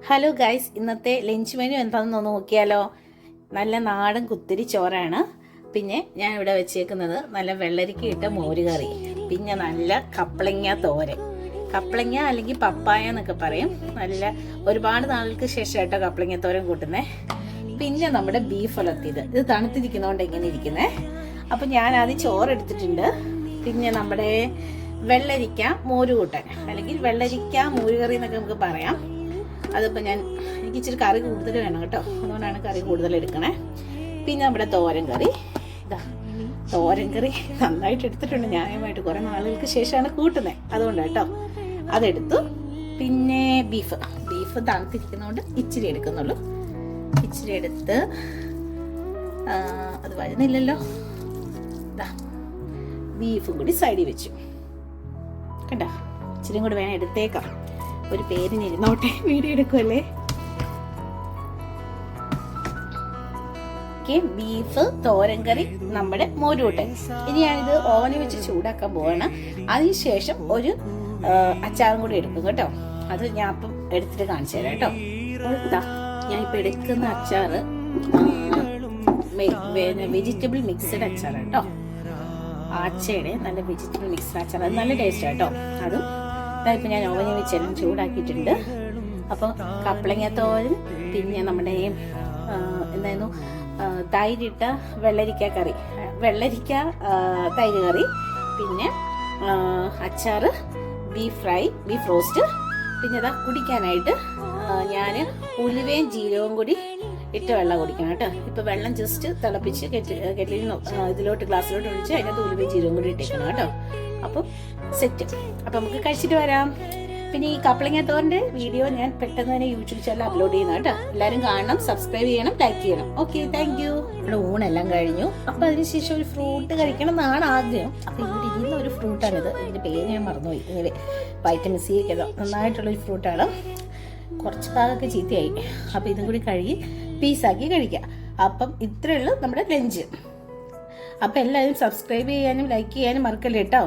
Hello guys, ഇന്നത്തെ lunch menu എന്താണെന്ന് നോക്കിയാലോ. നല്ല നാടൻ കുത്തിരി ചോറാണ്. പിന്നെ ഞാൻ ഇവിടെ വെച്ചേക്കുന്നത് നല്ല വെള്ളരിക്ക ഇട്ട മോരുകറി, പിന്നെ നല്ല കപ്പളങ്ങ തോരൻ. കപ്പളങ്ങ അല്ലെങ്കിൽ പപ്പായ എന്നൊക്കെ പറയും. നല്ല ഒരുപാട് നാളുകൾക്ക് ശേഷം കേട്ടോ കപ്പളങ്ങ തോരൻ കൂട്ടുന്നേ. പിന്നെ നമ്മുടെ ബീഫ് ഉലർത്തിയത്, ഇത് തണുത്തിരിക്കുന്നതുകൊണ്ട് എങ്ങനെ ഇരിക്കുന്നേ. അപ്പം ഞാൻ ആദ്യം ചോറ് എടുത്തിട്ടുണ്ട്. പിന്നെ നമ്മുടെ വെള്ളരിക്ക മോരുകൂട്ടൻ അല്ലെങ്കിൽ വെള്ളരിക്ക മോരുകറി എന്നൊക്കെ നമുക്ക് പറയാം. അതിപ്പോൾ എനിക്ക് ഇച്ചിരി കറി കൂടുതൽ വേണം കേട്ടോ, അതുകൊണ്ടാണ് കറി കൂടുതൽ എടുക്കണേ. പിന്നെ നമ്മുടെ തോരൻ കറി, തോരൻ കറി നന്നായിട്ട് എടുത്തിട്ടുണ്ട്. ന്യായമായിട്ട് കുറേ നാളുകൾക്ക് ശേഷമാണ് കൂട്ടുന്നത്, അതുകൊണ്ടാണ് കേട്ടോ അതെടുത്തു. പിന്നെ ബീഫ് തണുത്തിരിക്കുന്നതുകൊണ്ട് ഇച്ചിരി എടുക്കുന്നുള്ളൂ. ഇച്ചിരി എടുത്ത് അത് വരുന്നില്ലല്ലോ. ബീഫും കൂടി സൈഡിൽ വെച്ചു കണ്ടോ. ഇച്ചിരിയും കൂടി വേണം എടുത്തേക്കാം, ഒരു പേരിനിരുന്നോട്ടെ, വീഡിയോ എടുക്കുമല്ലേ. ബീഫ് തോരൻ കറി, നമ്മുടെ മോരുകൂട്ടൻ. ഇനി ഞാനിത് ഓവനിൽ വെച്ച് ചൂടാക്കാൻ പോവാണ്. അതിനുശേഷം ഒരു അച്ചാറും കൂടി എടുക്കും കേട്ടോ. അത് ഞാൻ അപ്പം എടുത്തിട്ട് കാണിച്ചു തരാം കേട്ടോ. ഞാനിപ്പോൾ എടുക്കുന്ന അച്ചാറ് വെജിറ്റബിൾ മിക്സഡ് അച്ചാർ കേട്ടോ. ആച്ചയുടെ നല്ല വെജിറ്റബിൾ മിക്സഡ് അച്ചാർ, അത് നല്ല ടേസ്റ്റ് കേട്ടോ. അതും ഇപ്പം ഞാൻ ഓവനിൽ വെച്ചെല്ലാം ചൂടാക്കിയിട്ടുണ്ട്. അപ്പോൾ കപ്പളങ്ങ തോരൻ, പിന്നെ നമ്മുടെ എന്തായിരുന്നു തൈരിട്ട വെള്ളരിക്ക കറി, വെള്ളരിക്ക തൈര് കറി, പിന്നെ അച്ചാറ്, ബീഫ് ഫ്രൈ, ബീഫ് റോസ്റ്റ്. പിന്നെ അതാ കുടിക്കാനായിട്ട് ഞാൻ ഉലുവയും ജീരകവും കൂടി ഇട്ട് വെള്ളം കുടിക്കണം കേട്ടോ. ഇപ്പോൾ വെള്ളം ജസ്റ്റ് തിളപ്പിച്ച് കെറ്റിലിൽ ഇതിലോട്ട് ഗ്ലാസ്സിലോട്ട് ഒഴിച്ച് അതിനകത്ത് ഉലുവയും ജീരകവും കൂടി ഇട്ടേക്കണം കേട്ടോ. അപ്പം സെറ്റ്. അപ്പം നമുക്ക് കഴിച്ചിട്ട് വരാം. പിന്നെ ഈ കപ്പളങ്ങ തോരൻ്റെ വീഡിയോ ഞാൻ പെട്ടെന്ന് തന്നെ യൂട്യൂബ് ചാനൽ അപ്ലോഡ് ചെയ്യുന്ന കേട്ടോ. എല്ലാവരും കാണണം, സബ്സ്ക്രൈബ് ചെയ്യണം, ലൈക്ക് ചെയ്യണം. Okay, thank you. ഇവിടെ ഊണെല്ലാം കഴിഞ്ഞു. അപ്പം അതിനുശേഷം ഒരു ഫ്രൂട്ട് കഴിക്കണം എന്നാണ് ആഗ്രഹം. അപ്പം ഇവിടെ ഇരുന്ന ഒരു ഫ്രൂട്ടാണിത്. ഇതിൻ്റെ പേര് ഞാൻ മറന്നുപോയി. ഇങ്ങനെ വൈറ്റമിൻ സി ഒക്കെ നന്നായിട്ടുള്ളൊരു ഫ്രൂട്ടാണ്. കുറച്ച് ഭാഗമൊക്കെ ചീത്തയായി. അപ്പം ഇതും കൂടി കഴുകി പീസാക്കി കഴിക്കാം. അപ്പം ഇത്രയേ ഉള്ളൂ നമ്മുടെ ലഞ്ച്. അപ്പം എല്ലാവരും സബ്സ്ക്രൈബ് ചെയ്യാനും ലൈക്ക് ചെയ്യാനും മറക്കല്ലേ കേട്ടോ.